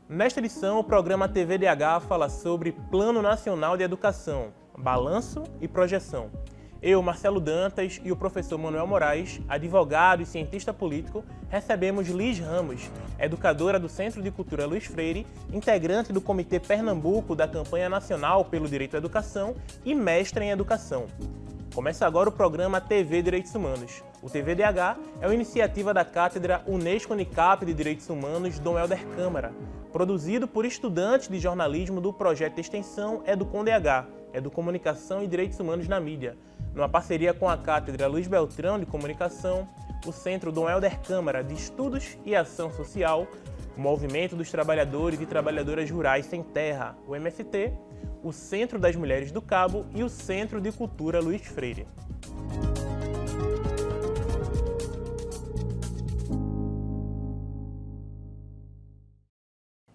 Nesta edição, o programa TVDH fala sobre Plano Nacional de Educação, Balanço e Projeção. Eu, Marcelo Dantas, e o professor Manuel Moraes, advogado e cientista político, recebemos Liz Ramos, educadora do Centro de Cultura Luiz Freire, integrante do Comitê Pernambuco da Campanha Nacional pelo Direito à Educação e mestra em Educação. Começa agora o programa TV Direitos Humanos. O TVDH é uma iniciativa da Cátedra Unesco-Unicap de Direitos Humanos Dom Helder Câmara, produzido por estudantes de jornalismo do projeto de extensão EducomDH, Educomunicação e Direitos Humanos na Mídia, numa parceria com a Cátedra Luiz Beltrão de Comunicação, o Centro Dom Helder Câmara de Estudos e Ação Social, o Movimento dos Trabalhadores e Trabalhadoras Rurais Sem Terra, o MST, o Centro das Mulheres do Cabo e o Centro de Cultura Luiz Freire.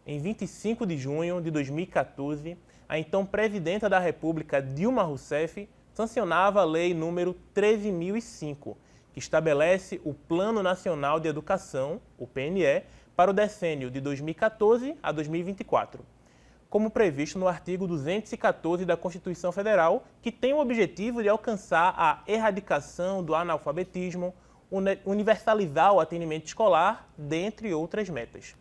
Em 25 de junho de 2014, a então Presidenta da República, Dilma Rousseff, sancionava a Lei número 13.005, que estabelece o Plano Nacional de Educação, o PNE, para o decênio de 2014 a 2024, como previsto no artigo 214 da Constituição Federal, que tem o objetivo de alcançar a erradicação do analfabetismo, universalizar o atendimento escolar, dentre outras metas.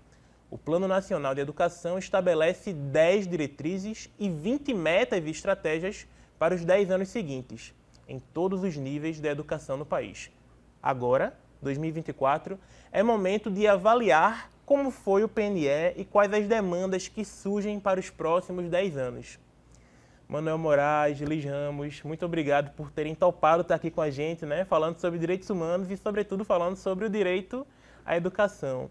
O Plano Nacional de Educação estabelece 10 diretrizes e 20 metas e estratégias para os 10 anos seguintes, em todos os níveis da educação no país. Agora, 2024, é momento de avaliar como foi o PNE e quais as demandas que surgem para os próximos 10 anos. Manuel Moraes, Liz Ramos, muito obrigado por terem topado estar aqui com a gente, falando sobre direitos humanos e, sobretudo, falando sobre o direito à educação.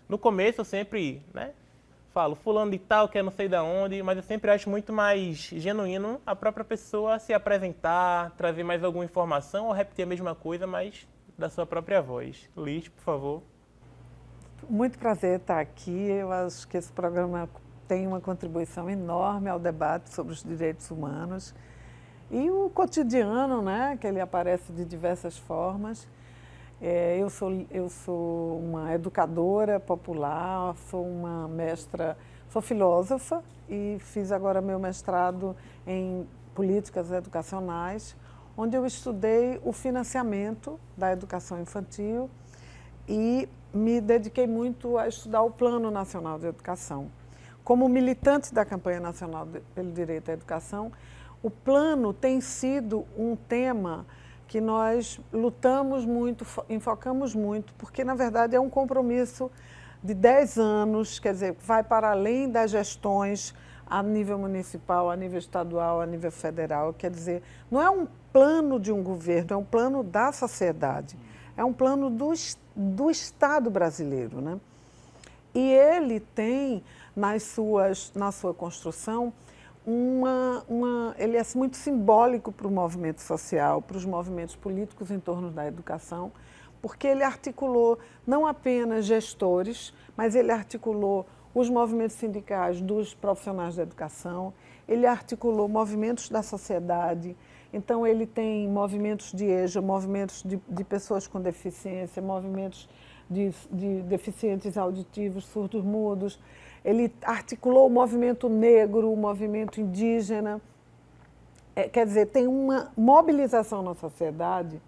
No começo eu sempre falo fulano de tal, que é não sei de onde, mas eu sempre acho muito mais genuíno a própria pessoa se apresentar, trazer mais alguma informação ou repetir a mesma coisa, mas da sua própria voz. Liz, por favor. Muito prazer estar aqui. Eu acho que esse programa tem uma contribuição enorme ao debate sobre os direitos humanos e o cotidiano, que ele aparece de diversas formas. Eu sou uma educadora popular, sou uma mestra, sou filósofa e fiz agora meu mestrado em políticas educacionais, onde eu estudei o financiamento da educação infantil e me dediquei muito a estudar o Plano Nacional de Educação. Como militante da Campanha Nacional pelo Direito à Educação, o plano tem sido um tema que nós lutamos muito, enfocamos muito, porque, na verdade, é um compromisso de 10 anos, quer dizer, vai para além das gestões a nível municipal, a nível estadual, a nível federal. Quer dizer, não é um plano de um governo, é um plano da sociedade, é um plano do Estado brasileiro, E ele tem, na sua construção, ele é muito simbólico para o movimento social, para os movimentos políticos em torno da educação, porque ele articulou não apenas gestores, mas ele articulou os movimentos sindicais dos profissionais da educação, ele articulou movimentos da sociedade, então ele tem movimentos de EJA, movimentos de pessoas com deficiência, movimentos de deficientes auditivos, surdos mudos. Ele articulou o movimento negro, o movimento indígena. Quer dizer, tem uma mobilização na sociedade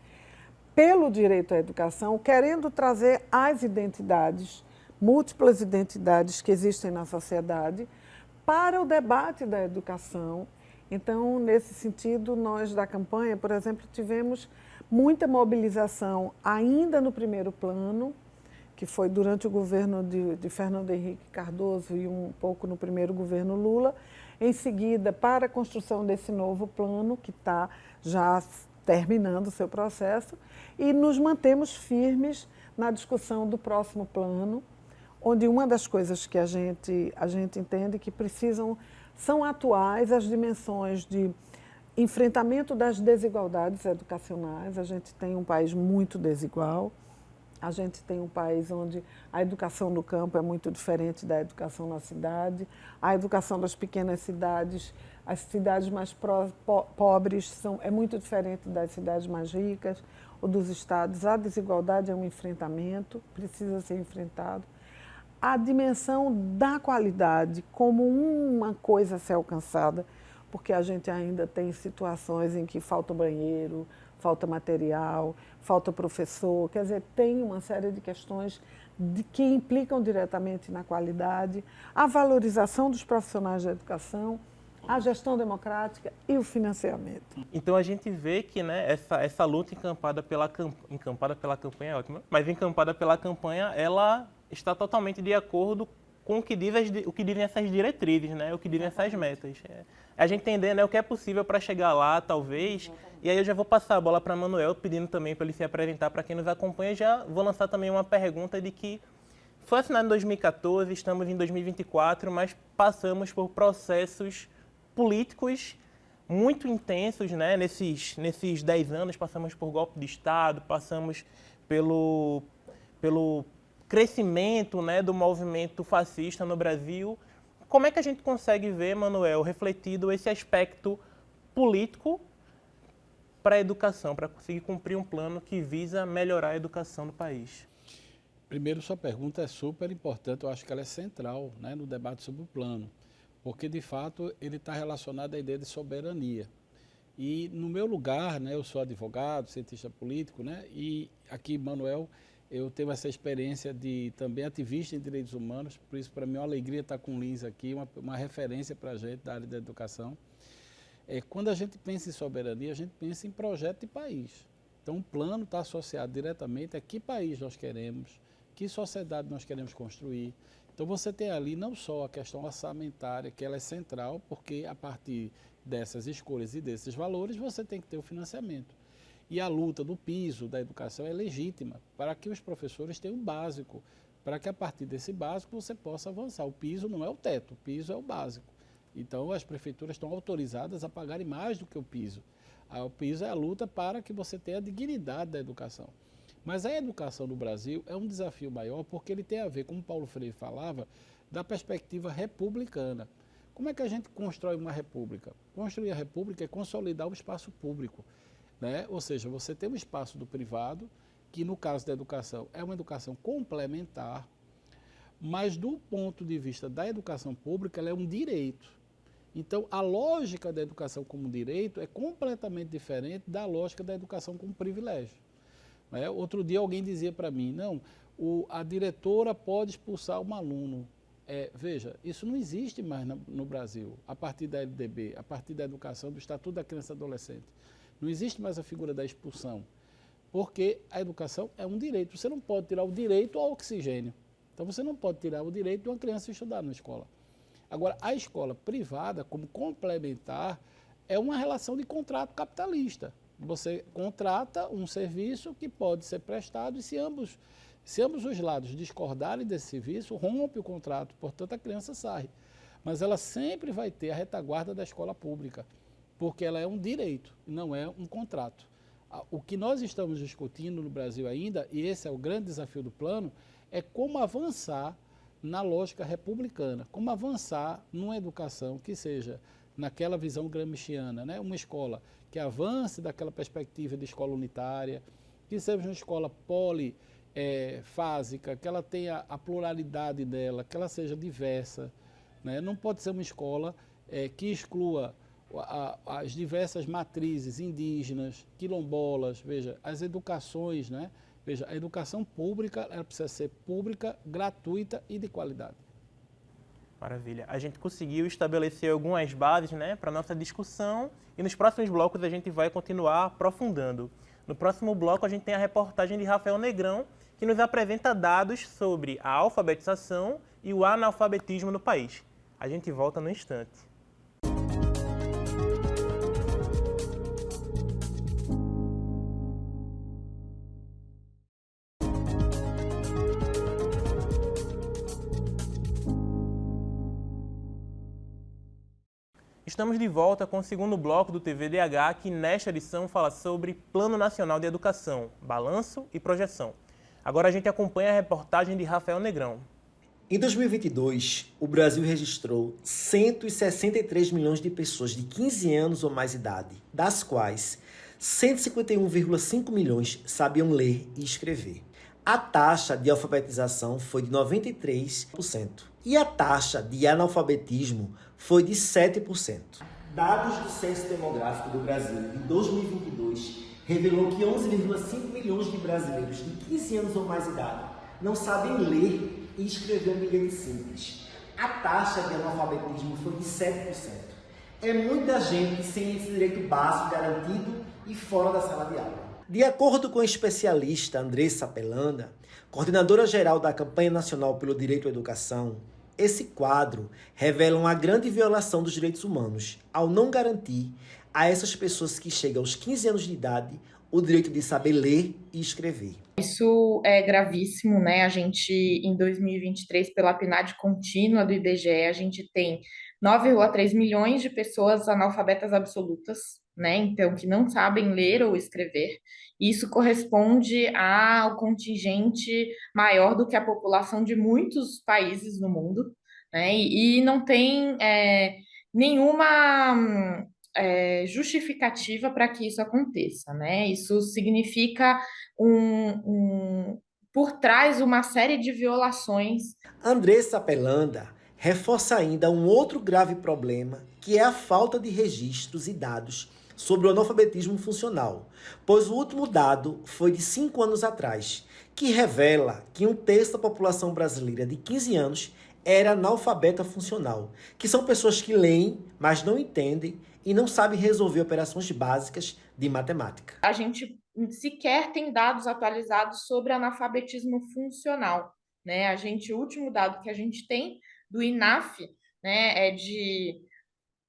pelo direito à educação, querendo trazer as identidades, múltiplas identidades que existem na sociedade, para o debate da educação. Então, nesse sentido, nós da campanha, por exemplo, tivemos muita mobilização ainda no primeiro plano, que foi durante o governo de Fernando Henrique Cardoso e um pouco no primeiro governo Lula. Em seguida, para a construção desse novo plano, que está já terminando o seu processo, e nos mantemos firmes na discussão do próximo plano, onde uma das coisas que a gente entende que são atuais as dimensões de enfrentamento das desigualdades educacionais. A gente tem um país muito desigual. A gente tem um país onde a educação no campo é muito diferente da educação na cidade. A educação das pequenas cidades, as cidades mais pobres, é muito diferente das cidades mais ricas ou dos estados. A desigualdade é um enfrentamento, precisa ser enfrentado. a dimensão da qualidade como uma coisa a ser alcançada, porque a gente ainda tem situações em que falta banheiro, falta material, falta professor, quer dizer, tem uma série de questões que implicam diretamente na qualidade, a valorização dos profissionais da educação, a gestão democrática e o financiamento. Então a gente vê que, né, essa luta encampada pela campanha é ótima, mas encampada pela campanha, ela está totalmente de acordo com o que dizem essas diretrizes, né, o que dizem essas metas. A gente entender, né, o que é possível para chegar lá, talvez. E aí eu já vou passar a bola para Manuel, pedindo também para ele se apresentar para quem nos acompanha. Já vou lançar também uma pergunta de que foi assinado em 2014, estamos em 2024, mas passamos por processos políticos muito intensos, né? Nesses 10 anos, passamos por golpe de Estado, passamos pelo crescimento, né, do movimento fascista no Brasil. Como é que a gente consegue ver, Manuel, refletido esse aspecto político para a educação, para conseguir cumprir um plano que visa melhorar a educação do país? Primeiro, sua pergunta é super importante, eu acho que ela é central, né, no debate sobre o plano, porque, de fato, ele está relacionado à ideia de soberania. E, no meu lugar, né, eu sou advogado, cientista político, né, e aqui, Manuel, eu tenho essa experiência de também ativista em direitos humanos, por isso, para mim, é uma alegria estar com o Lins aqui, uma referência para a gente da área da educação. Quando a gente pensa em soberania, a gente pensa em projeto de país. Então, o plano está associado diretamente a que país nós queremos, que sociedade nós queremos construir. Então, você tem ali não só a questão orçamentária, que ela é central, porque a partir dessas escolhas e desses valores, você tem que ter o financiamento. E a luta do piso da educação é legítima, para que os professores tenham um básico, para que a partir desse básico você possa avançar. O piso não é o teto, o piso é o básico. Então, as prefeituras estão autorizadas a pagarem mais do que o piso. O piso é a luta para que você tenha a dignidade da educação. Mas a educação no Brasil é um desafio maior porque ele tem a ver, como Paulo Freire falava, da perspectiva republicana. Como é que a gente constrói uma república? Construir a república é consolidar o espaço público, né? Ou seja, você tem um espaço do privado, que no caso da educação é uma educação complementar, mas do ponto de vista da educação pública, ela é um direito. Então, a lógica da educação como direito é completamente diferente da lógica da educação como privilégio. Outro dia alguém dizia para mim, não, a diretora pode expulsar um aluno. Veja, isso não existe mais no Brasil, a partir da LDB, a partir da educação, do Estatuto da Criança e Adolescente. Não existe mais a figura da expulsão, porque a educação é um direito. Você não pode tirar o direito ao oxigênio. Então, você não pode tirar o direito de uma criança estudar na escola. Agora, a escola privada, como complementar, é uma relação de contrato capitalista. Você contrata um serviço que pode ser prestado e se ambos os lados discordarem desse serviço, rompe o contrato, portanto a criança sai. Mas ela sempre vai ter a retaguarda da escola pública, porque ela é um direito, não é um contrato. O que nós estamos discutindo no Brasil ainda, e esse é o grande desafio do plano, é como avançar na lógica republicana, como avançar numa educação que seja naquela visão gramsciana, né? Uma escola que avance daquela perspectiva de escola unitária, que seja uma escola polifásica, que ela tenha a pluralidade dela, que ela seja diversa, né? Não pode ser uma escola que exclua as diversas matrizes indígenas, quilombolas, veja, as educações, né? Veja, a educação pública, ela precisa ser pública, gratuita e de qualidade. Maravilha. A gente conseguiu estabelecer algumas bases, né, para a nossa discussão e nos próximos blocos a gente vai continuar aprofundando. No próximo bloco a gente tem a reportagem de Rafael Negrão, que nos apresenta dados sobre a alfabetização e o analfabetismo no país. A gente volta no instante. Estamos de volta com o segundo bloco do TVDH, que nesta edição fala sobre Plano Nacional de Educação, Balanço e Projeção. Agora a gente acompanha a reportagem de Rafael Negrão. Em 2022, o Brasil registrou 163 milhões de pessoas de 15 anos ou mais idade, das quais 151,5 milhões sabiam ler e escrever. a taxa de alfabetização foi de 93% e a taxa de analfabetismo foi de 7%. Dados do Censo Demográfico do Brasil de 2022 revelou que 11,5 milhões de brasileiros de 15 anos ou mais idade não sabem ler e escrever um bilhete simples. A taxa de analfabetismo foi de 7%. É muita gente sem esse direito básico garantido e fora da sala de aula. De acordo com a especialista Andressa Pelanda, coordenadora-geral da Campanha Nacional pelo Direito à Educação, esse quadro revela uma grande violação dos direitos humanos ao não garantir a essas pessoas que chegam aos 15 anos de idade o direito de saber ler e escrever. Isso é gravíssimo, né? A gente, em 2023, pela PNAD contínua do IBGE, a gente tem 9,3 milhões de pessoas analfabetas absolutas, né? Então, que não sabem ler ou escrever. Isso corresponde ao contingente maior do que a população de muitos países no mundo, né? E não tem nenhuma justificativa para que isso aconteça, né? Isso significa por trás uma série de violações. Andressa Pelanda reforça ainda um outro grave problema, que é a falta de registros e dados sobre o analfabetismo funcional, pois o último dado foi de 5 anos atrás, que revela que 1/3 da população brasileira de 15 anos era analfabeta funcional, que são pessoas que leem, mas não entendem e não sabem resolver operações básicas de matemática. A gente sequer tem dados atualizados sobre analfabetismo funcional, né? O último dado que a gente tem do INAF, né, é de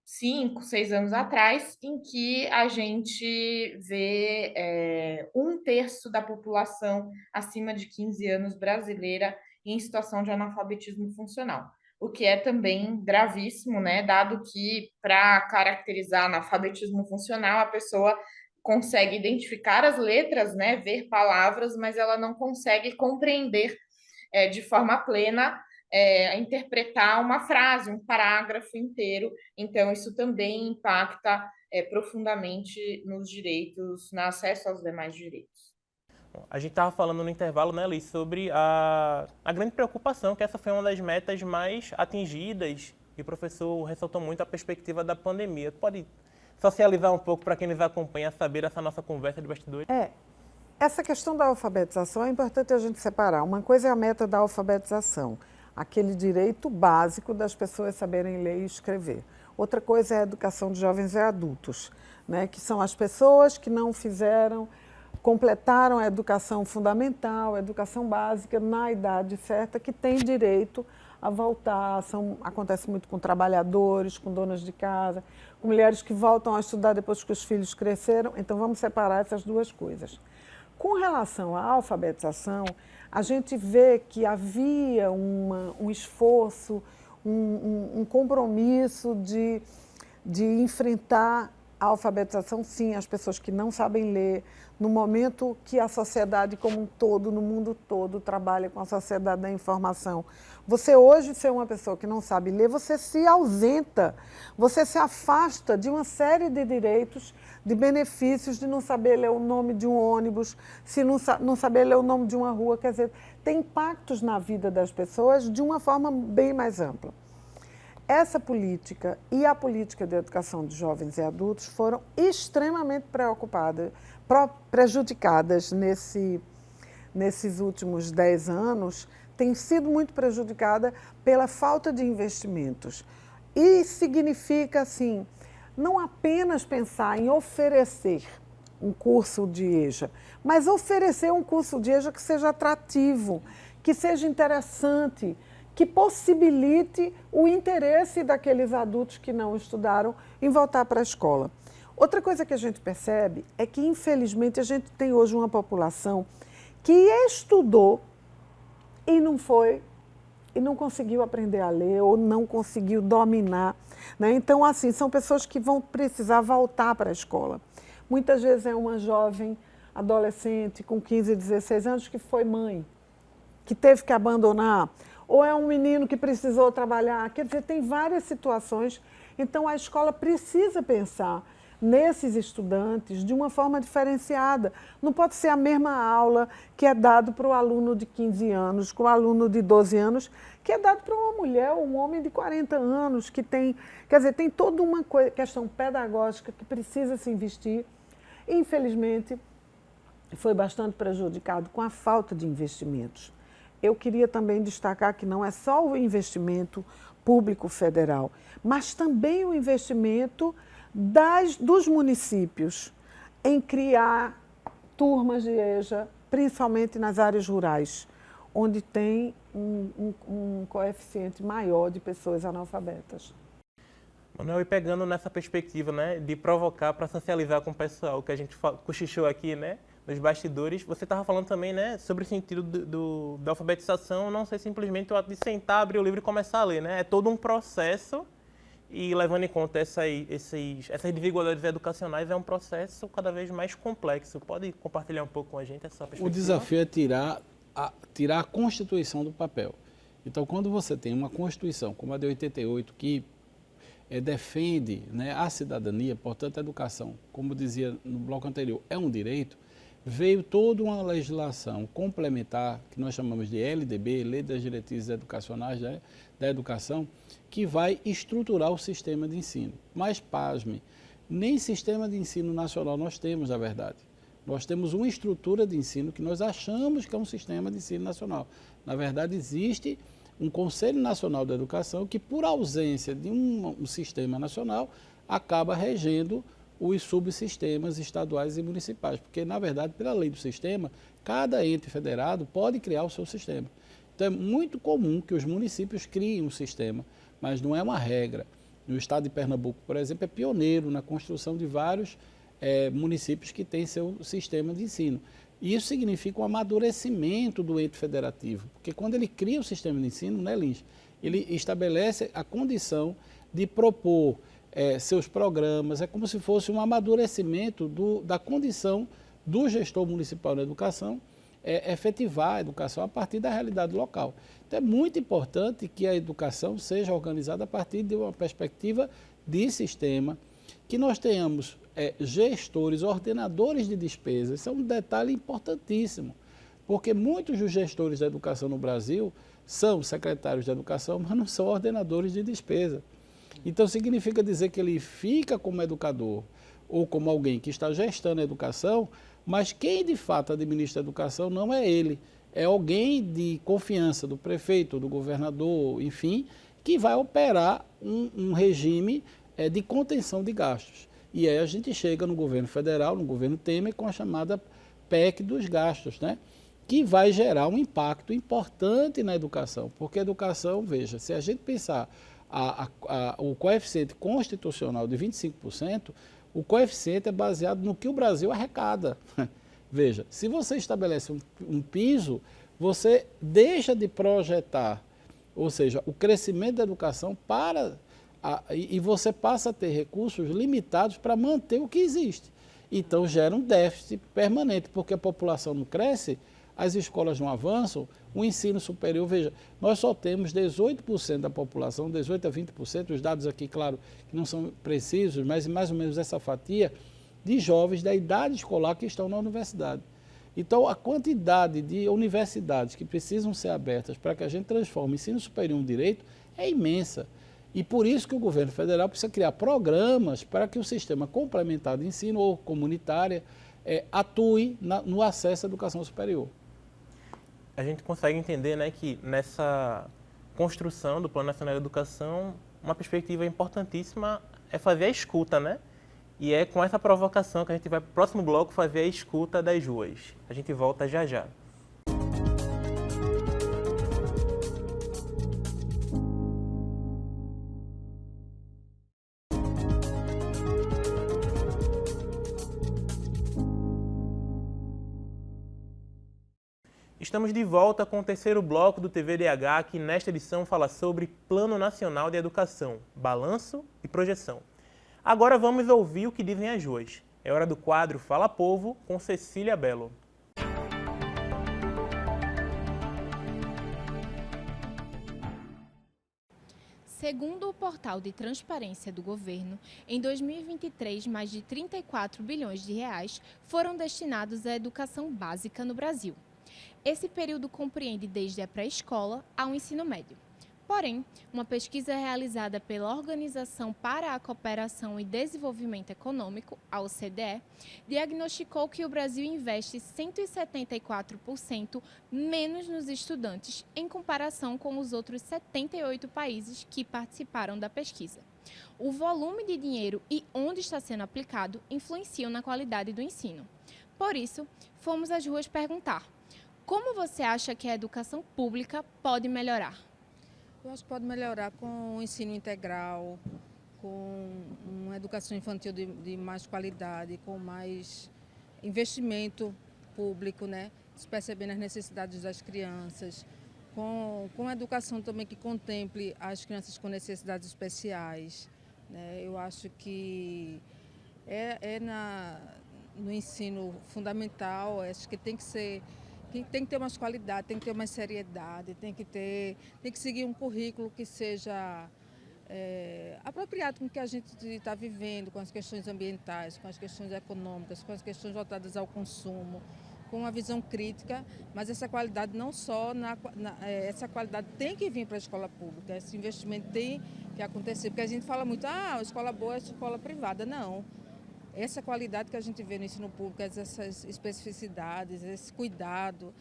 5, 6 anos atrás, em que a gente vê 1/3 da população acima de 15 anos brasileira em situação de analfabetismo funcional, o que é também gravíssimo, né? Dado que, para caracterizar analfabetismo funcional, a pessoa consegue identificar as letras, né, ver palavras, mas ela não consegue compreender de forma plena, interpretar uma frase, um parágrafo inteiro. Então, isso também impacta profundamente nos direitos, no acesso aos demais direitos. A gente estava falando no intervalo, né, Liz, sobre a grande preocupação, que essa foi uma das metas mais atingidas, e o professor ressaltou muito a perspectiva da pandemia. Pode socializar um pouco para quem nos acompanha, saber essa nossa conversa de bastidores? Essa questão da alfabetização é importante a gente separar. Uma coisa é a meta da alfabetização, aquele direito básico das pessoas saberem ler e escrever. Outra coisa é a educação de jovens e adultos, né, que são as pessoas que não completaram a educação fundamental, a educação básica na idade certa, que têm direito a voltar. Acontece muito com trabalhadores, com donas de casa, com mulheres que voltam a estudar depois que os filhos cresceram. Então, vamos separar essas duas coisas. Com relação à alfabetização, a gente vê que havia um esforço, um compromisso de enfrentar a alfabetização, sim, as pessoas que não sabem ler, no momento que a sociedade como um todo, no mundo todo, trabalha com a sociedade da informação. Você hoje ser uma pessoa que não sabe ler, você se ausenta, você se afasta de uma série de direitos, de benefícios, de não saber ler o nome de um ônibus, se não saber ler o nome de uma rua, quer dizer, tem impactos na vida das pessoas de uma forma bem mais ampla. Essa política e a política de educação de jovens e adultos foram extremamente prejudicadas nesses últimos 10 anos, tem sido muito prejudicada pela falta de investimentos. E significa, assim, não apenas pensar em oferecer um curso de EJA, mas oferecer um curso de EJA que seja atrativo, que seja interessante, que possibilite o interesse daqueles adultos que não estudaram em voltar para a escola. Outra coisa que a gente percebe é que, infelizmente, a gente tem hoje uma população que estudou e não conseguiu aprender a ler ou não conseguiu dominar, né? Então, assim, são pessoas que vão precisar voltar para a escola. Muitas vezes é uma jovem adolescente com 15, 16 anos que foi mãe, que teve que abandonar, ou é um menino que precisou trabalhar. Quer dizer, tem várias situações. Então, a escola precisa pensar nesses estudantes de uma forma diferenciada. Não pode ser a mesma aula que é dado para o aluno de 15 anos, com o aluno de 12 anos, que é dado para uma mulher ou um homem de 40 anos, que tem, quer dizer, tem toda uma questão pedagógica que precisa se investir. Infelizmente, foi bastante prejudicado com a falta de investimentos. Eu queria também destacar que não é só o investimento público federal, mas também o investimento dos municípios em criar turmas de EJA, principalmente nas áreas rurais, onde tem um coeficiente maior de pessoas analfabetas. Manuel, e pegando nessa perspectiva, né, de provocar para socializar com o pessoal, que a gente cochichou aqui, né, nos bastidores, você estava falando também, né, sobre o sentido da alfabetização, não ser simplesmente o ato de sentar, abrir o livro e começar a ler, né? É todo um processo e, levando em conta essas desigualdades educacionais, é um processo cada vez mais complexo. Pode compartilhar um pouco com a gente essa perspectiva? O desafio é tirar a Constituição do papel. Então, quando você tem uma Constituição como a de 88, que defende, né, a cidadania, portanto, a educação, como dizia no bloco anterior, é um direito, veio toda uma legislação complementar, que nós chamamos de LDB, Lei das Diretrizes Educacionais da Educação, que vai estruturar o sistema de ensino. Mas, pasme, nem sistema de ensino nacional nós temos, na verdade. Nós temos uma estrutura de ensino que nós achamos que é um sistema de ensino nacional. Na verdade, existe um Conselho Nacional da Educação que, por ausência de um sistema nacional, acaba regendo os subsistemas estaduais e municipais, porque, na verdade, pela lei do sistema, cada ente federado pode criar o seu sistema. Então, é muito comum que os municípios criem um sistema, mas não é uma regra. No estado de Pernambuco, por exemplo, é pioneiro na construção de vários municípios que têm seu sistema de ensino. E isso significa um amadurecimento do ente federativo, porque quando ele cria o sistema de ensino, né, Lins, ele estabelece a condição de propor seus programas, é como se fosse um amadurecimento da condição do gestor municipal da educação efetivar a educação a partir da realidade local. Então é muito importante que a educação seja organizada a partir de uma perspectiva de sistema, que nós tenhamos gestores, ordenadores de despesas. Isso é um detalhe importantíssimo, porque muitos dos gestores da educação no Brasil são secretários de educação, mas não são ordenadores de despesa. Então, significa dizer que ele fica como educador ou como alguém que está gestando a educação, mas quem de fato administra a educação não é ele, é alguém de confiança do prefeito, do governador, enfim, que vai operar um regime de contenção de gastos. E aí a gente chega no governo federal, no governo Temer, com a chamada PEC dos gastos, né? Que vai gerar um impacto importante na educação, porque a educação, veja, se a gente pensar o coeficiente constitucional de 25%, o coeficiente é baseado no que o Brasil arrecada. Veja, se você estabelece um piso, você deixa de projetar, ou seja, o crescimento da educação e você passa a ter recursos limitados para manter o que existe. Então gera um déficit permanente, porque a população não cresce, as escolas não avançam, o ensino superior, veja, nós só temos 18% da população, 18% a 20%, os dados aqui, claro, que não são precisos, mas mais ou menos essa fatia de jovens da idade escolar que estão na universidade. Então, a quantidade de universidades que precisam ser abertas para que a gente transforme o ensino superior em um direito é imensa. E por isso que o governo federal precisa criar programas para que o sistema complementar de ensino ou comunitária atue no acesso à educação superior. A gente consegue entender, né, que nessa construção do Plano Nacional de Educação, uma perspectiva importantíssima é fazer a escuta, né? E é com essa provocação que a gente vai para o próximo bloco fazer a escuta das ruas. A gente volta já já. Estamos de volta com o terceiro bloco do TVDH, que nesta edição fala sobre Plano Nacional de Educação, balanço e projeção. Agora vamos ouvir o que dizem as ruas. É hora do quadro Fala Povo, com Cecília Belo. Segundo o portal de transparência do governo, em 2023, mais de 34 bilhões de reais foram destinados à educação básica no Brasil. Esse período compreende desde a pré-escola ao ensino médio. Porém, uma pesquisa realizada pela Organização para a Cooperação e Desenvolvimento Econômico, a OCDE, diagnosticou que o Brasil investe 174% menos nos estudantes em comparação com os outros 78 países que participaram da pesquisa. O volume de dinheiro e onde está sendo aplicado influenciam na qualidade do ensino. Por isso, fomos às ruas perguntar: como você acha que a educação pública pode melhorar? Eu acho que pode melhorar com o ensino integral, com uma educação infantil de mais qualidade, com mais investimento público, né? Se percebendo as necessidades das crianças, com a educação também que contemple as crianças com necessidades especiais, né? Eu acho que no ensino fundamental, acho que tem que ter mais qualidade, tem que ter mais seriedade, tem que seguir um currículo que seja apropriado com o que a gente está vivendo, com as questões ambientais, com as questões econômicas, com as questões voltadas ao consumo, com uma visão crítica, mas essa qualidade não só, essa qualidade tem que vir para a escola pública, esse investimento tem que acontecer, porque a gente fala muito, a escola boa é a escola privada, não. Essa qualidade que a gente vê no ensino público, essas especificidades, esse cuidado,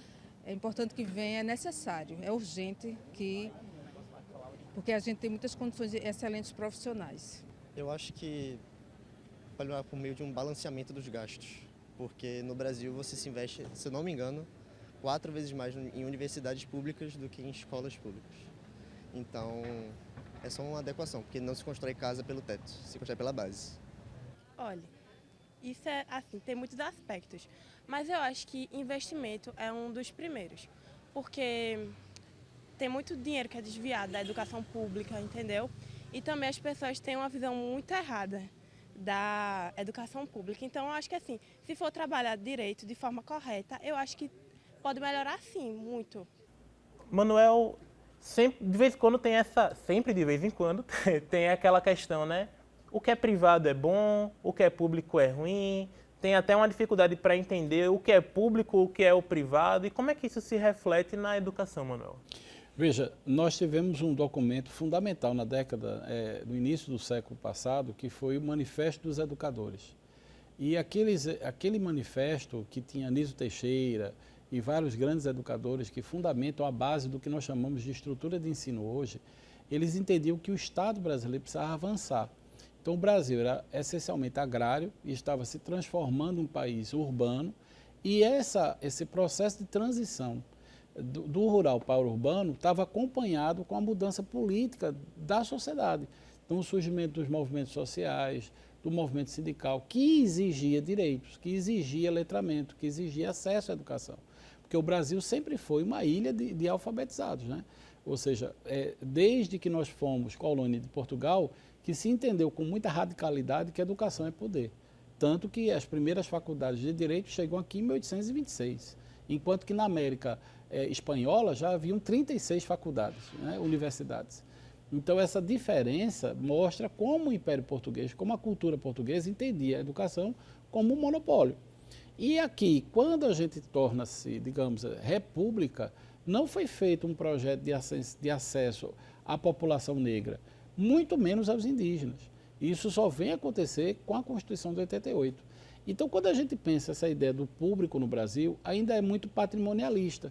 é importante que venha, é necessário, é urgente, porque a gente tem muitas condições de excelentes profissionais. Eu acho que vai levar por meio de um balanceamento dos gastos, porque no Brasil você se investe, se eu não me engano, 4 vezes mais em universidades públicas do que em escolas públicas. Então, é só uma adequação, porque não se constrói casa pelo teto, se constrói pela base. Olha, isso é assim, tem muitos aspectos, mas eu acho que investimento é um dos primeiros, porque tem muito dinheiro que é desviado da educação pública, entendeu? E também as pessoas têm uma visão muito errada da educação pública. Então, eu acho que assim, se for trabalhar direito de forma correta, eu acho que pode melhorar sim, muito. Manuel, de vez em quando sempre de vez em quando, tem aquela questão, né? O que é privado é bom, o que é público é ruim, tem até uma dificuldade para entender o que é público, o que é o privado, e como é que isso se reflete na educação, Manuel? Veja, nós tivemos um documento fundamental na no início do século passado, que foi o Manifesto dos Educadores. E aquele manifesto que tinha Anísio Teixeira e vários grandes educadores que fundamentam a base do que nós chamamos de estrutura de ensino hoje, eles entendiam que o Estado brasileiro precisava avançar. Então, o Brasil era essencialmente agrário e estava se transformando em um país urbano, e esse processo de transição do rural para o urbano estava acompanhado com a mudança política da sociedade. Então, o surgimento dos movimentos sociais, do movimento sindical, que exigia direitos, que exigia letramento, que exigia acesso à educação. Porque o Brasil sempre foi uma ilha de alfabetizados, né? Ou seja, desde que nós fomos colônia de Portugal, que se entendeu com muita radicalidade que a educação é poder. Tanto que as primeiras faculdades de Direito chegam aqui em 1826, enquanto que na América Espanhola já haviam 36 faculdades, né, universidades. Então, essa diferença mostra como o Império Português, como a cultura portuguesa entendia a educação como um monopólio. E aqui, quando a gente torna-se, digamos, república, não foi feito um projeto de acesso à população negra, muito menos aos indígenas. Isso só vem acontecer com a Constituição de 88. Então, quando a gente pensa essa ideia do público no Brasil, ainda é muito patrimonialista.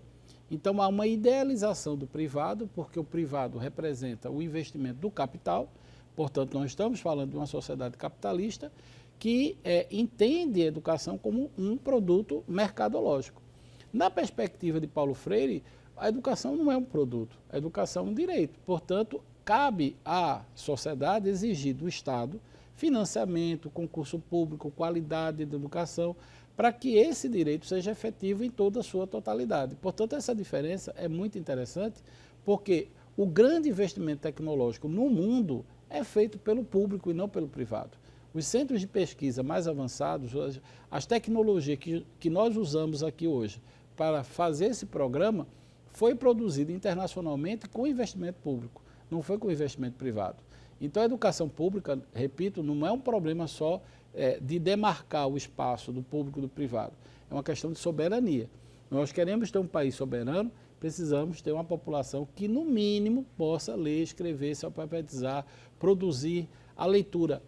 Então, há uma idealização do privado, porque o privado representa o investimento do capital, portanto, nós estamos falando de uma sociedade capitalista que entende a educação como um produto mercadológico. Na perspectiva de Paulo Freire, a educação não é um produto, a educação é um direito. Portanto, cabe à sociedade exigir do Estado financiamento, concurso público, qualidade de educação, para que esse direito seja efetivo em toda a sua totalidade. Portanto, essa diferença é muito interessante, porque o grande investimento tecnológico no mundo é feito pelo público e não pelo privado. Os centros de pesquisa mais avançados, as tecnologias que nós usamos aqui hoje para fazer esse programa, foi produzido internacionalmente com investimento público. não foi com investimento privado. Então, a educação pública, repito, não é um problema só de demarcar o espaço do público e do privado. É uma questão de soberania. Nós queremos ter um país soberano, precisamos ter uma população que, no mínimo, possa ler, escrever, se alfabetizar, produzir a leitura.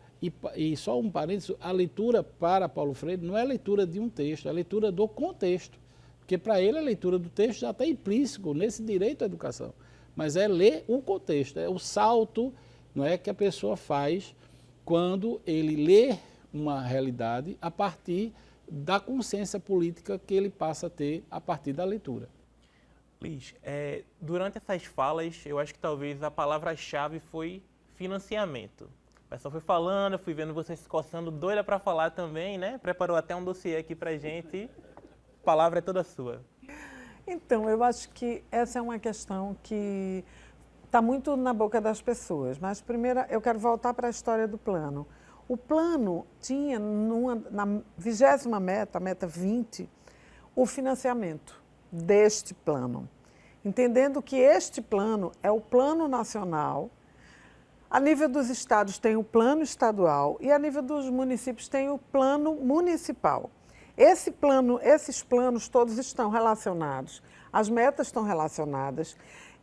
E só um parênteses, a leitura para Paulo Freire não é a leitura de um texto, é a leitura do contexto. Porque para ele a leitura do texto já está implícito nesse direito à educação. Mas é ler o contexto, é o salto, não é, que a pessoa faz quando ele lê uma realidade a partir da consciência política que ele passa a ter a partir da leitura. Liz, durante essas falas, eu acho que talvez a palavra-chave foi financiamento. O pessoal foi falando, eu fui vendo você se coçando, doida para falar também, né? Preparou até um dossiê aqui para gente. A palavra é toda sua. Então, eu acho que essa é uma questão que está muito na boca das pessoas. Mas, primeiro, eu quero voltar para a história do plano. O plano tinha, na 20ª meta, a meta 20, o financiamento deste plano. Entendendo que este plano é o plano nacional. A nível dos estados tem o plano estadual e a nível dos municípios tem o plano municipal. Esses planos todos estão relacionados, as metas estão relacionadas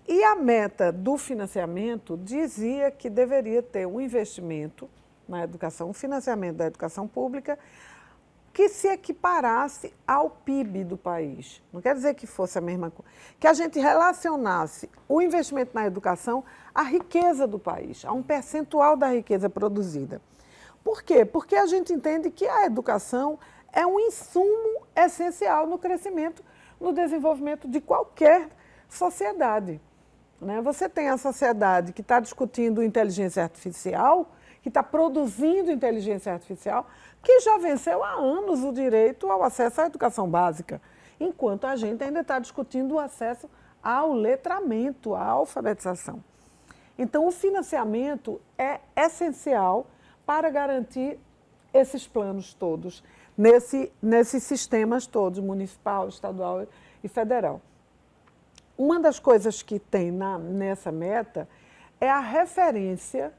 e a meta do financiamento dizia que deveria ter um investimento na educação, um financiamento da educação pública que se equiparasse ao PIB do país. Não quer dizer que fosse a mesma coisa. Que a gente relacionasse o investimento na educação à riqueza do país, a um percentual da riqueza produzida. Por quê? Porque a gente entende que a educação é um insumo essencial no crescimento, no desenvolvimento de qualquer sociedade. Né? Você tem a sociedade que está discutindo inteligência artificial, que está produzindo inteligência artificial, que já venceu há anos o direito ao acesso à educação básica, enquanto a gente ainda está discutindo o acesso ao letramento, à alfabetização. Então, o financiamento é essencial para garantir esses planos todos, nesses sistemas todos, municipal, estadual e federal. Uma das coisas que tem nessa meta é a referência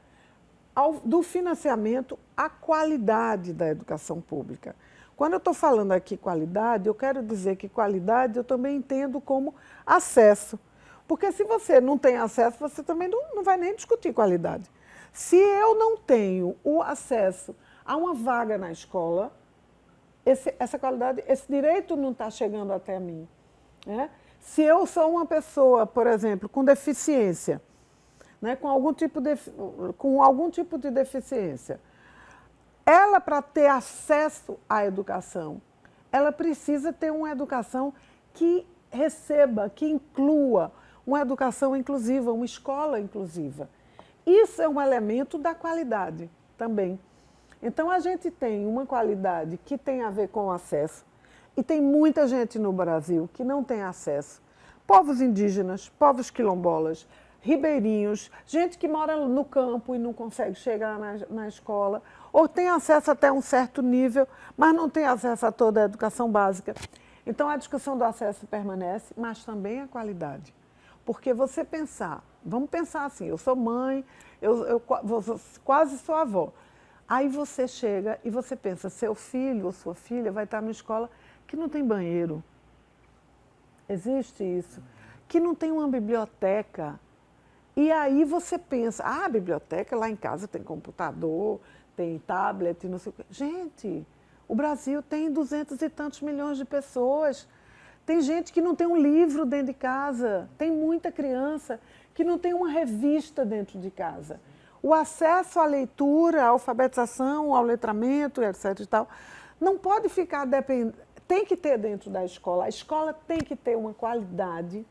do financiamento à qualidade da educação pública. Quando eu estou falando aqui qualidade, eu quero dizer que qualidade eu também entendo como acesso. Porque se você não tem acesso, você também não vai nem discutir qualidade. Se eu não tenho o acesso a uma vaga na escola, essa qualidade, esse direito não está chegando até mim. Né? Se eu sou uma pessoa, por exemplo, com deficiência, né, com algum tipo de deficiência, ela, para ter acesso à educação, ela precisa ter uma educação que receba, que inclua, uma educação inclusiva, uma escola inclusiva. Isso é um elemento da qualidade também. Então, a gente tem uma qualidade que tem a ver com o acesso, e tem muita gente no Brasil que não tem acesso. Povos indígenas, povos quilombolas, ribeirinhos, gente que mora no campo e não consegue chegar na escola, ou tem acesso até um certo nível, mas não tem acesso a toda a educação básica. Então, a discussão do acesso permanece, mas também a qualidade. Porque você pensar, vamos pensar assim, eu sou mãe, eu quase sou avó. Aí você chega e você pensa, seu filho ou sua filha vai estar numa escola que não tem banheiro. Existe isso. Que não tem uma biblioteca. E aí você pensa, a biblioteca lá em casa tem computador, tem tablet, não sei o quê. Gente, o Brasil tem 200 e tantos milhões de pessoas. Tem gente que não tem um livro dentro de casa. Tem muita criança que não tem uma revista dentro de casa. O acesso à leitura, à alfabetização, ao letramento, etc. e tal, não pode ficar dependendo. Tem que ter dentro da escola. A escola tem que ter uma qualidade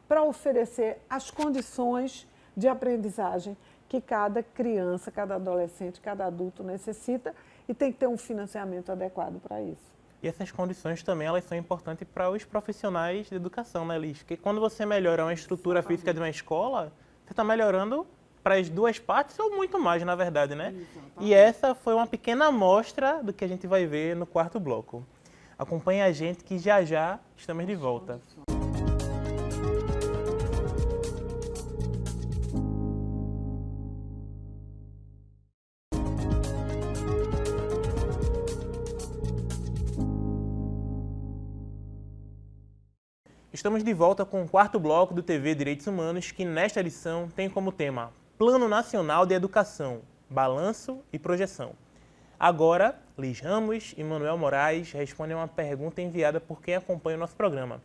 para oferecer as condições de aprendizagem que cada criança, cada adolescente, cada adulto necessita e tem que ter um financiamento adequado para isso. E essas condições também elas são importantes para os profissionais de educação, né, Liz? Porque quando você melhora uma estrutura física de uma escola, você está melhorando para as duas partes ou muito mais, na verdade, né? E essa foi uma pequena amostra do que a gente vai ver no quarto bloco. Acompanhe a gente que já já estamos de volta. Estamos de volta com o quarto bloco do TV Direitos Humanos, que nesta edição tem como tema Plano Nacional de Educação, Balanço e Projeção. Agora, Liz Ramos e Manuel Moraes respondem uma pergunta enviada por quem acompanha o nosso programa.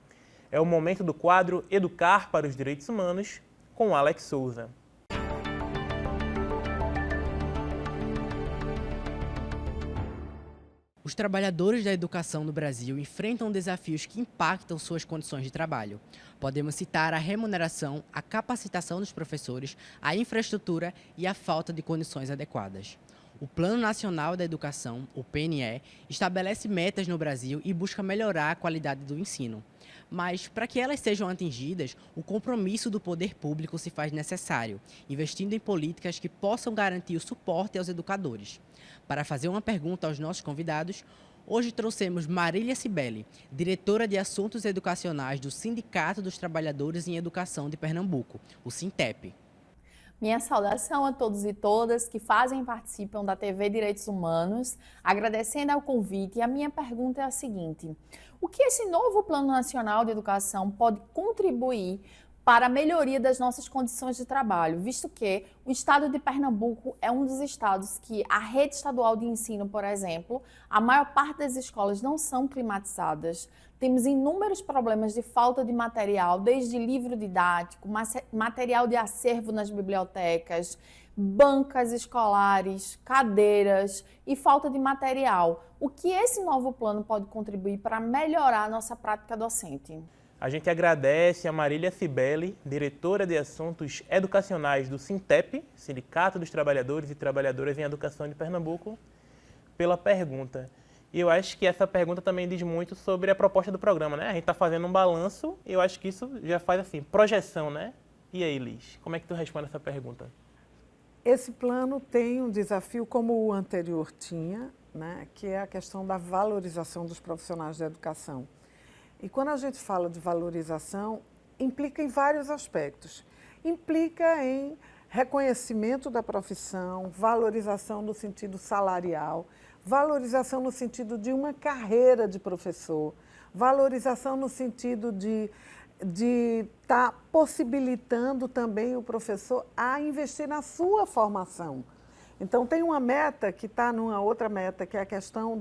É o momento do quadro Educar para os Direitos Humanos, com Alex Souza. Os trabalhadores da educação no Brasil enfrentam desafios que impactam suas condições de trabalho. Podemos citar a remuneração, a capacitação dos professores, a infraestrutura e a falta de condições adequadas. O Plano Nacional da Educação, o PNE, estabelece metas no Brasil e busca melhorar a qualidade do ensino. Mas, para que elas sejam atingidas, o compromisso do poder público se faz necessário, investindo em políticas que possam garantir o suporte aos educadores. Para fazer uma pergunta aos nossos convidados, hoje trouxemos Marília Cibele, diretora de Assuntos Educacionais do Sindicato dos Trabalhadores em Educação de Pernambuco, o SINTEP. Minha saudação a todos e todas que fazem e participam da TV Direitos Humanos, agradecendo ao convite. E a minha pergunta é a seguinte: o que esse novo Plano Nacional de Educação pode contribuir para a melhoria das nossas condições de trabalho, visto que o estado de Pernambuco é um dos estados que a rede estadual de ensino, por exemplo, a maior parte das escolas não são climatizadas. Temos inúmeros problemas de falta de material, desde livro didático, material de acervo nas bibliotecas, bancas escolares, cadeiras e falta de material. O que esse novo plano pode contribuir para melhorar a nossa prática docente? A gente agradece a Marília Cibele, diretora de Assuntos Educacionais do SINTEP, Sindicato dos Trabalhadores e Trabalhadoras em Educação de Pernambuco, pela pergunta. E eu acho que essa pergunta também diz muito sobre a proposta do programa, né? A gente está fazendo um balanço e eu acho que isso já faz assim, projeção, né? E aí, Liz, como é que tu responde essa pergunta? Esse plano tem um desafio como o anterior tinha, né? Que é a questão da valorização dos profissionais da educação. E quando a gente fala de valorização, implica em vários aspectos. Implica em reconhecimento da profissão, valorização no sentido salarial, valorização no sentido de uma carreira de professor, valorização no sentido de estar possibilitando também o professor a investir na sua formação. Então, tem uma meta que está numa outra meta, que é a questão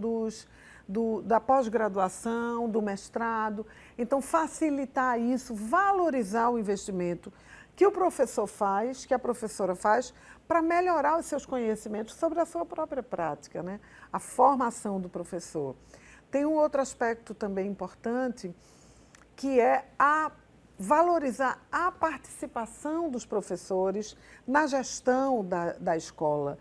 da pós-graduação, do mestrado. Então, facilitar isso, valorizar o investimento que o professor faz, que a professora faz, para melhorar os seus conhecimentos sobre a sua própria prática, né? A formação do professor. Tem um outro aspecto também importante, que é valorizar a participação dos professores na gestão da escola,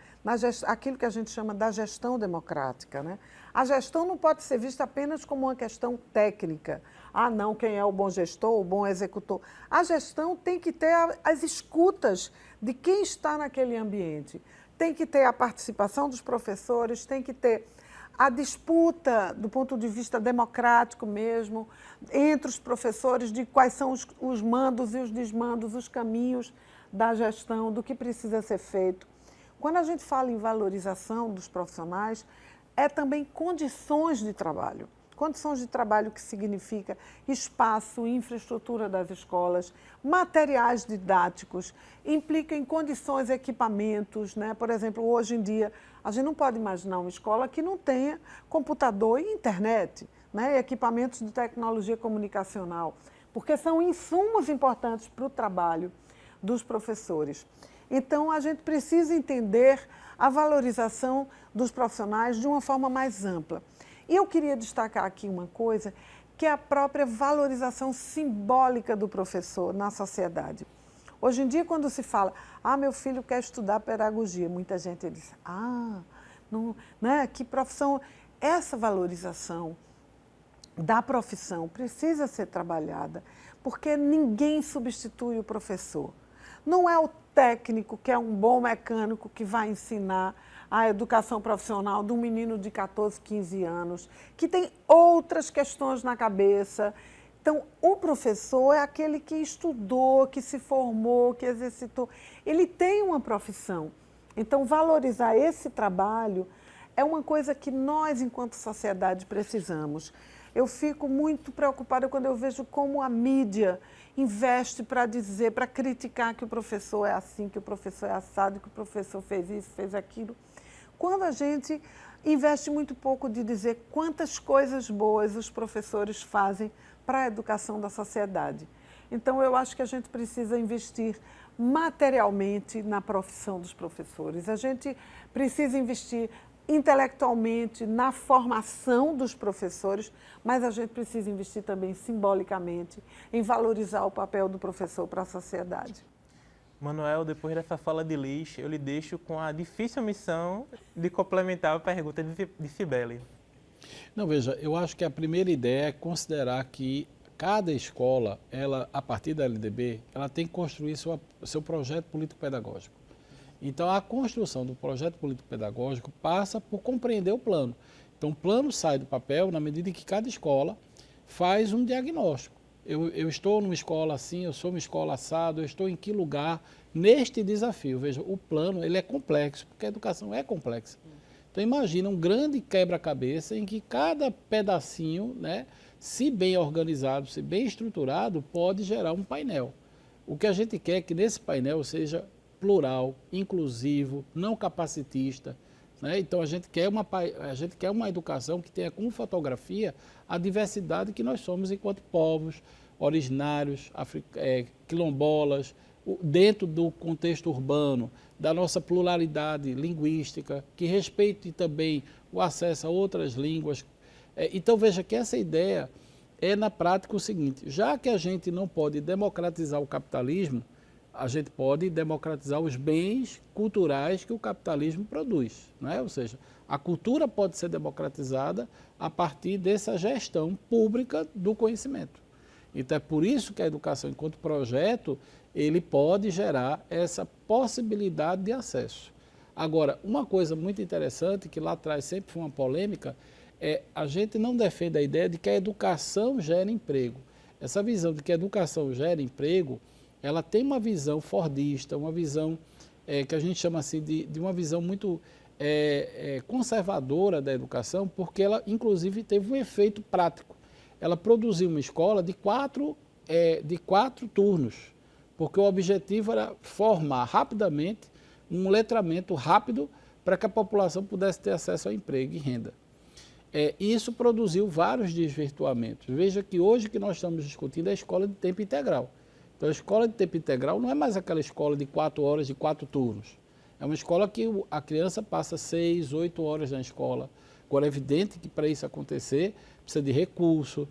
aquilo que a gente chama da gestão democrática, né? A gestão não pode ser vista apenas como uma questão técnica. Ah, não, quem é o bom gestor, o bom executor. A gestão tem que ter as escutas de quem está naquele ambiente. Tem que ter a participação dos professores, tem que ter a disputa do ponto de vista democrático mesmo, entre os professores, de quais são os mandos e os desmandos, os caminhos da gestão, do que precisa ser feito. Quando a gente fala em valorização dos profissionais, é também condições de trabalho. Condições de trabalho que significa espaço, infraestrutura das escolas, materiais didáticos, implica em condições, equipamentos, né? Por exemplo, hoje em dia, a gente não pode imaginar uma escola que não tenha computador e internet, né? E equipamentos de tecnologia comunicacional, porque são insumos importantes para o trabalho dos professores. Então, a gente precisa entender a valorização dos profissionais de uma forma mais ampla. E eu queria destacar aqui uma coisa, que é a própria valorização simbólica do professor na sociedade. Hoje em dia, quando se fala, meu filho quer estudar pedagogia, muita gente diz, não, né, que profissão... Essa valorização da profissão precisa ser trabalhada, porque ninguém substitui o professor. Não é o técnico que é um bom mecânico que vai ensinar a educação profissional de um menino de 14, 15 anos, que tem outras questões na cabeça. Então, o professor é aquele que estudou, que se formou, que exercitou. Ele tem uma profissão. Então, valorizar esse trabalho é uma coisa que nós, enquanto sociedade, precisamos. Eu fico muito preocupada quando eu vejo como a mídia investe para dizer, para criticar que o professor é assim, que o professor é assado, que o professor fez isso, fez aquilo. Quando a gente investe muito pouco de dizer quantas coisas boas os professores fazem para a educação da sociedade. Então, eu acho que a gente precisa investir materialmente na profissão dos professores. A gente precisa investir intelectualmente na formação dos professores, mas a gente precisa investir também simbolicamente em valorizar o papel do professor para a sociedade. Manuel, depois dessa fala de Liz, eu lhe deixo com a difícil missão de complementar a pergunta de Cibele. Não, veja, eu acho que a primeira ideia é considerar que cada escola, ela, a partir da LDB, ela tem que construir seu projeto político-pedagógico. Então, a construção do projeto político-pedagógico passa por compreender o plano. Então, o plano sai do papel na medida em que cada escola faz um diagnóstico. Eu estou numa escola assim, eu sou uma escola assado, eu estou em que lugar neste desafio. Veja, o plano ele é complexo, porque a educação é complexa. Então, imagina um grande quebra-cabeça em que cada pedacinho, né, se bem organizado, se bem estruturado, pode gerar um painel. O que a gente quer é que nesse painel seja plural, inclusivo, não capacitista, né? Então a gente quer uma educação que tenha como fotografia a diversidade que nós somos enquanto povos originários, quilombolas, dentro do contexto urbano, da nossa pluralidade linguística, que respeite também o acesso a outras línguas. Então veja que essa ideia é na prática o seguinte: já que a gente não pode democratizar o capitalismo, a gente pode democratizar os bens culturais que o capitalismo produz, não é? Ou seja, a cultura pode ser democratizada a partir dessa gestão pública do conhecimento. Então é por isso que a educação enquanto projeto, ele pode gerar essa possibilidade de acesso. Agora, uma coisa muito interessante, que lá atrás sempre foi uma polêmica, a gente não defende a ideia de que a educação gera emprego. Essa visão de que a educação gera emprego, ela tem uma visão fordista, uma visão que a gente chama assim de uma visão muito conservadora da educação, porque ela, inclusive, teve um efeito prático. Ela produziu uma escola de quatro turnos, porque o objetivo era formar rapidamente um letramento rápido para que a população pudesse ter acesso ao emprego e renda. E isso produziu vários desvirtuamentos. Veja que hoje que nós estamos discutindo é a escola de tempo integral. Então, a escola de tempo integral não é mais aquela escola de 4 horas, de 4 turnos. É uma escola que a criança passa 6, 8 horas na escola. Agora, é evidente que para isso acontecer, precisa de recurso,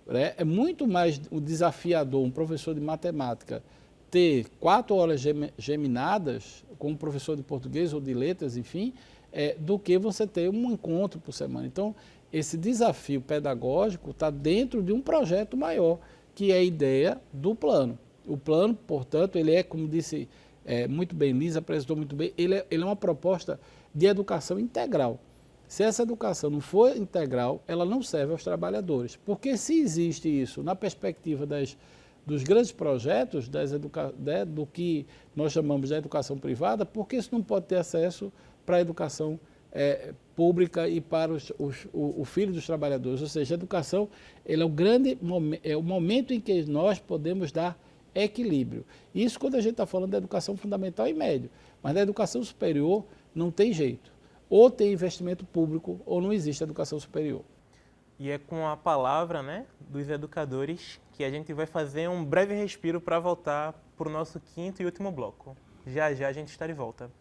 né? É muito mais desafiador um professor de matemática ter 4 horas geminadas com um professor de português ou de letras, enfim, do que você ter um encontro por semana. Então, esse desafio pedagógico está dentro de um projeto maior, que é a ideia do plano. O plano, portanto, ele é, como disse muito bem, Liz apresentou muito bem, ele é uma proposta de educação integral. Se essa educação não for integral, ela não serve aos trabalhadores. Porque se existe isso na perspectiva dos grandes projetos, do que nós chamamos de educação privada, por que isso não pode ter acesso para a educação pública e para o filho dos trabalhadores? Ou seja, a educação ele é o momento em que nós podemos dar equilíbrio. Isso quando a gente está falando da educação fundamental e médio, mas da educação superior não tem jeito. Ou tem investimento público ou não existe educação superior. E é com a palavra, né, dos educadores que a gente vai fazer um breve respiro para voltar para o nosso 5º e último bloco. Já já a gente está de volta.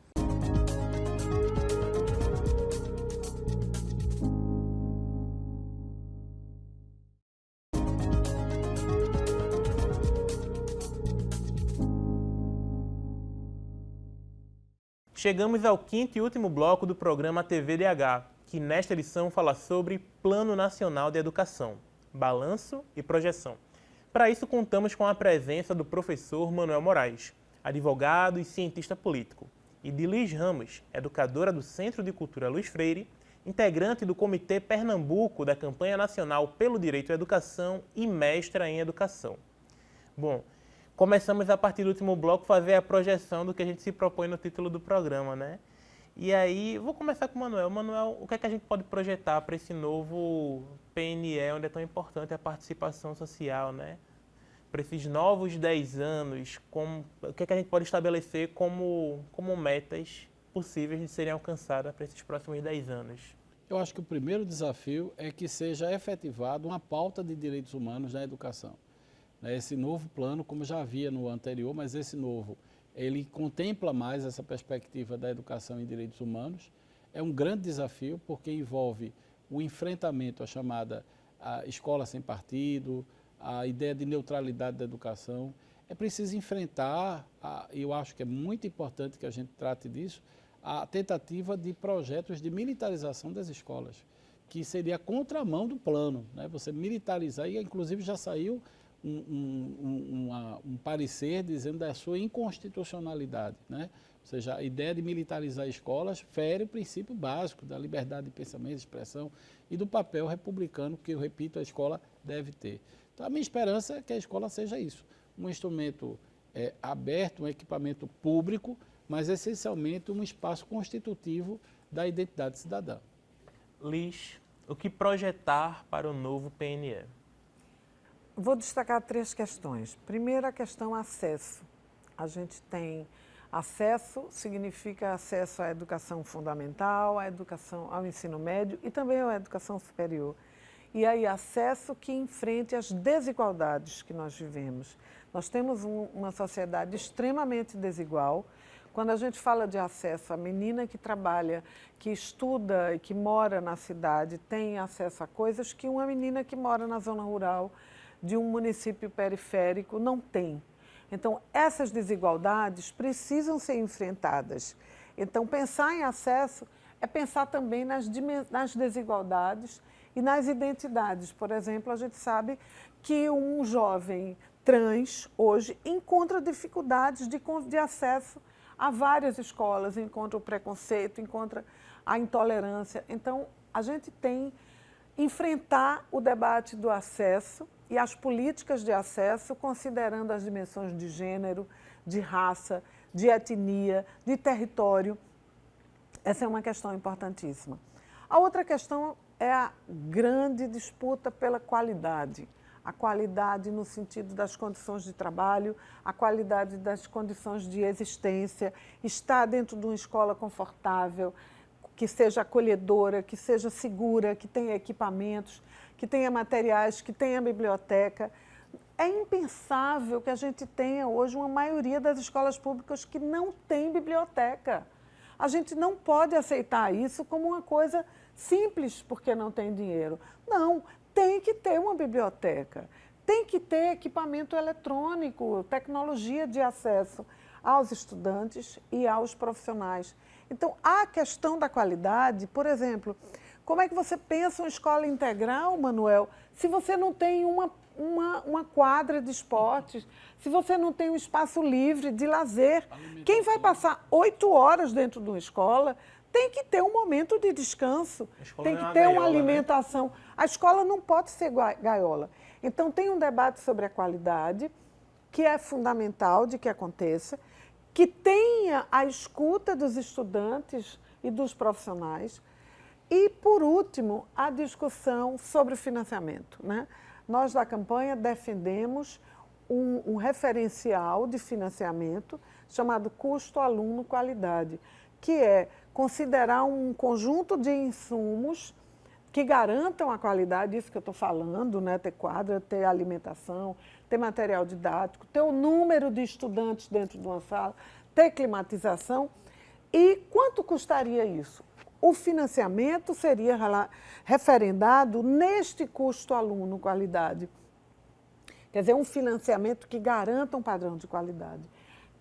Chegamos ao 5º e último bloco do programa TVDH, que nesta edição fala sobre Plano Nacional de Educação, Balanço e Projeção. Para isso, contamos com a presença do professor Manuel Moraes, advogado e cientista político, e de Liz Ramos, educadora do Centro de Cultura Luiz Freire, integrante do Comitê Pernambuco da Campanha Nacional pelo Direito à Educação e mestra em Educação. Bom, começamos a partir do último bloco a fazer a projeção do que a gente se propõe no título do programa, né? E aí, vou começar com o Manuel. Manuel, o que é que a gente pode projetar para esse novo PNE, onde é tão importante a participação social, né? Para esses novos 10 anos, o que é que a gente pode estabelecer como metas possíveis de serem alcançadas para esses próximos 10 anos? Eu acho que o primeiro desafio é que seja efetivado uma pauta de direitos humanos na educação. Esse novo plano, como já havia no anterior, mas esse novo, ele contempla mais essa perspectiva da educação em direitos humanos. É um grande desafio porque envolve o enfrentamento à chamada escola sem partido, a ideia de neutralidade da educação. É preciso enfrentar, eu acho que é muito importante que a gente trate disso, a tentativa de projetos de militarização das escolas, que seria a contramão do plano, né? Você militarizar, e inclusive já saiu um parecer dizendo da sua inconstitucionalidade, né? Ou seja, a ideia de militarizar escolas fere o princípio básico da liberdade de pensamento, de expressão e do papel republicano que, eu repito, a escola deve ter. Então, a minha esperança é que a escola seja isso, um instrumento aberto, um equipamento público, mas essencialmente um espaço constitutivo da identidade cidadã. Liz, o que projetar para o novo PNE? Vou destacar 3 questões. Primeiro, a questão acesso. A gente tem acesso, significa acesso à educação fundamental, à educação, ao ensino médio e também à educação superior. E aí, acesso que enfrente as desigualdades que nós vivemos. Nós temos uma sociedade extremamente desigual. Quando a gente fala de acesso, a menina que trabalha, que estuda e que mora na cidade tem acesso a coisas que uma menina que mora na zona rural de um município periférico não tem. Então, essas desigualdades precisam ser enfrentadas. Então, pensar em acesso é pensar também nas desigualdades e nas identidades. Por exemplo, a gente sabe que um jovem trans hoje encontra dificuldades de acesso a várias escolas, encontra o preconceito, encontra a intolerância. Então, a gente tem enfrentar o debate do acesso e as políticas de acesso, considerando as dimensões de gênero, de raça, de etnia, de território. Essa é uma questão importantíssima. A outra questão é a grande disputa pela qualidade. A qualidade no sentido das condições de trabalho, a qualidade das condições de existência, estar dentro de uma escola confortável, que seja acolhedora, que seja segura, que tenha equipamentos, que tenha materiais, que tenha biblioteca. É impensável que a gente tenha hoje uma maioria das escolas públicas que não tem biblioteca. A gente não pode aceitar isso como uma coisa simples porque não tem dinheiro. Não, tem que ter uma biblioteca, tem que ter equipamento eletrônico, tecnologia de acesso aos estudantes e aos profissionais. Então, a questão da qualidade, por exemplo, como é que você pensa uma escola integral, Manuel, se você não tem uma quadra de esportes, se você não tem um espaço livre de lazer? Quem vai passar 8 horas dentro de uma escola tem que ter um momento de descanso, tem que ter uma alimentação. Né? A escola não pode ser gaiola. Então, tem um debate sobre a qualidade, que é fundamental de que aconteça, que tenha a escuta dos estudantes e dos profissionais. E, por último, a discussão sobre o financiamento. Né? Nós, da campanha, defendemos um referencial de financiamento chamado custo-aluno-qualidade, que é considerar um conjunto de insumos que garantam a qualidade, isso que eu estou falando, né? Ter quadra, ter alimentação, ter material didático, ter o número de estudantes dentro de uma sala, ter climatização. E quanto custaria isso? O financiamento seria referendado neste custo-aluno-qualidade. Quer dizer, um financiamento que garanta um padrão de qualidade,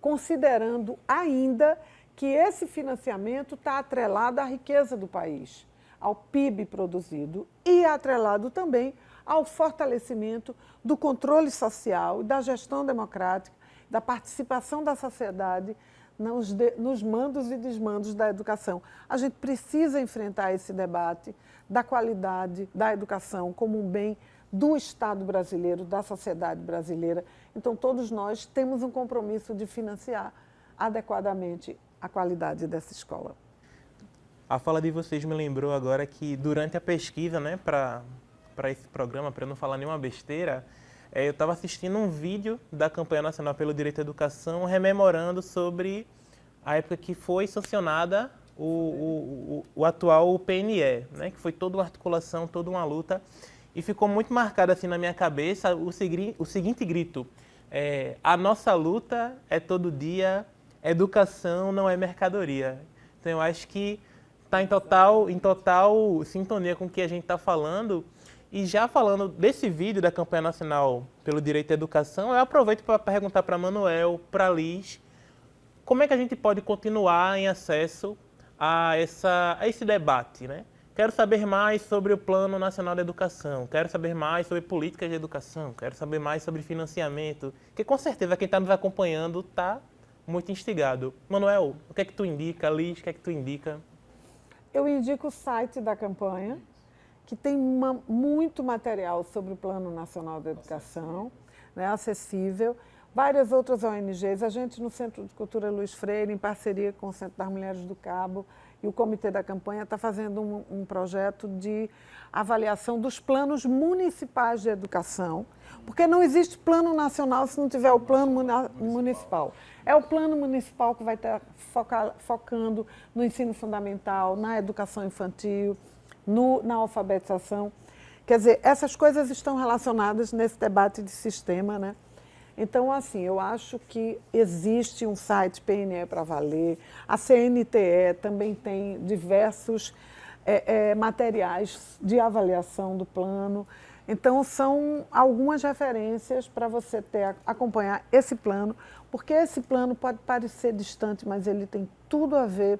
considerando ainda que esse financiamento está atrelado à riqueza do país, ao PIB produzido e atrelado também ao fortalecimento do controle social e da gestão democrática, da participação da sociedade nos mandos e desmandos da educação. A gente precisa enfrentar esse debate da qualidade da educação como um bem do Estado brasileiro, da sociedade brasileira. Então, todos nós temos um compromisso de financiar adequadamente a qualidade dessa escola. A fala de vocês me lembrou agora que durante a pesquisa, né, para para esse programa, para eu não falar nenhuma besteira, eu estava assistindo um vídeo da Campanha Nacional pelo Direito à Educação, rememorando sobre a época que foi sancionada o atual PNE, né, que foi toda uma articulação, toda uma luta, e ficou muito marcado assim na minha cabeça o seguinte grito: a nossa luta é todo dia, educação não é mercadoria. Então eu acho que está em total sintonia com o que a gente está falando. E já falando desse vídeo da Campanha Nacional pelo Direito à Educação, eu aproveito para perguntar para Manuel, para Liz, como é que a gente pode continuar em acesso a esse debate, né? Quero saber mais sobre o Plano Nacional de Educação, quero saber mais sobre políticas de educação, quero saber mais sobre financiamento, que com certeza quem está nos acompanhando está muito instigado. Manuel, o que é que tu indica? Liz, o que é que tu indica? Eu indico o site da campanha, que tem muito material sobre o Plano Nacional de Educação, né, acessível. Várias outras ONGs, a gente no Centro de Cultura Luiz Freire, em parceria com o Centro das Mulheres do Cabo e o Comitê da Campanha, está fazendo um projeto de avaliação dos planos municipais de educação, porque não existe plano nacional se não tiver o plano municipal. É o plano municipal que vai estar focando no ensino fundamental, na educação infantil, na alfabetização. Quer dizer, essas coisas estão relacionadas nesse debate de sistema, né? Então, assim, eu acho que existe um site PNE para valer, a CNTE também tem diversos materiais de avaliação do plano. Então, são algumas referências para você acompanhar esse plano, porque esse plano pode parecer distante, mas ele tem tudo a ver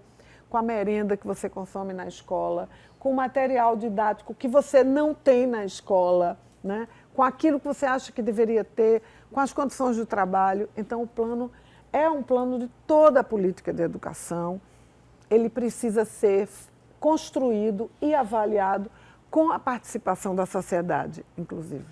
com a merenda que você consome na escola, com o material didático que você não tem na escola, né? Com aquilo que você acha que deveria ter, com as condições do trabalho. Então, o plano é um plano de toda a política de educação. Ele precisa ser construído e avaliado com a participação da sociedade, inclusive.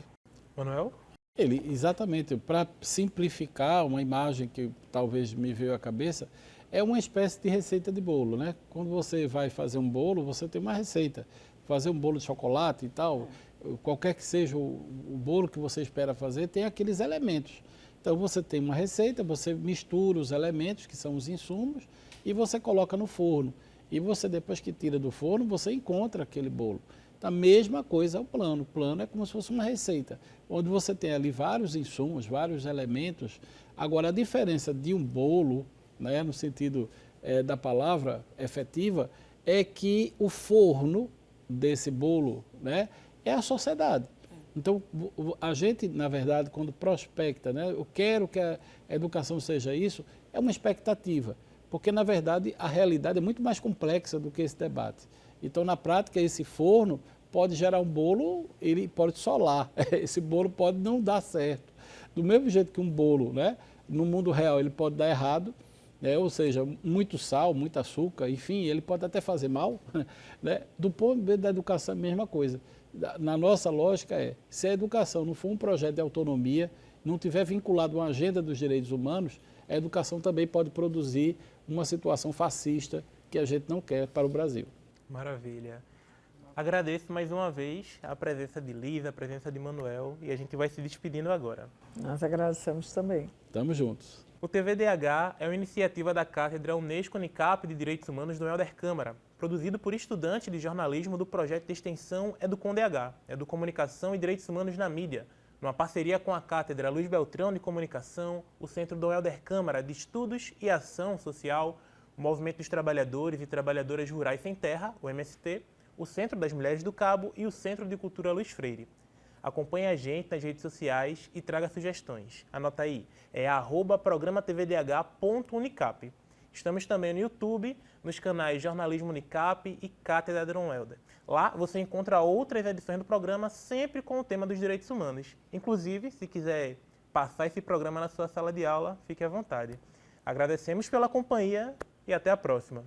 Manuel? Exatamente, para simplificar uma imagem que talvez me veio à cabeça, é uma espécie de receita de bolo, né? Quando você vai fazer um bolo, você tem uma receita. Fazer um bolo de chocolate e tal, qualquer que seja o bolo que você espera fazer, tem aqueles elementos. Então você tem uma receita, você mistura os elementos, que são os insumos, e você coloca no forno. E você, depois que tira do forno, você encontra aquele bolo. Então, a mesma coisa é o plano. O plano é como se fosse uma receita, onde você tem ali vários insumos, vários elementos. Agora, a diferença de um bolo, né, no sentido da palavra efetiva, é que o forno desse bolo, né, é a sociedade. Então, a gente, na verdade, quando prospecta, né, eu quero que a educação seja isso, é uma expectativa, porque, na verdade, a realidade é muito mais complexa do que esse debate. Então, na prática, esse forno pode gerar um bolo, ele pode solar, esse bolo pode não dar certo. Do mesmo jeito que um bolo, né, no mundo real, ele pode dar errado, né, ou seja, muito sal, muito açúcar, enfim, ele pode até fazer mal, né? Do ponto de vista da educação, a mesma coisa. Na nossa lógica se a educação não for um projeto de autonomia, não tiver vinculado a uma agenda dos direitos humanos, a educação também pode produzir uma situação fascista que a gente não quer para o Brasil. Maravilha. Agradeço mais uma vez a presença de Liz, a presença de Manuel, e a gente vai se despedindo agora. Nós agradecemos também. Estamos juntos. O TVDH é uma iniciativa da Cátedra Unesco-Unicap de Direitos Humanos do Helder Câmara, produzido por estudantes de jornalismo do projeto de extensão EduComDH, Educomunicação e Direitos Humanos na Mídia, numa parceria com a Cátedra Luiz Beltrão de Comunicação, o Centro do Helder Câmara de Estudos e Ação Social, o Movimento dos Trabalhadores e Trabalhadoras Rurais Sem Terra, o MST, o Centro das Mulheres do Cabo e o Centro de Cultura Luiz Freire. Acompanhe a gente nas redes sociais e traga sugestões. Anota aí, é @programatvdh.unicap. Estamos também no YouTube, nos canais Jornalismo Unicap e Cátedra Dom Helder. Lá você encontra outras edições do programa, sempre com o tema dos direitos humanos. Inclusive, se quiser passar esse programa na sua sala de aula, fique à vontade. Agradecemos pela companhia e até a próxima.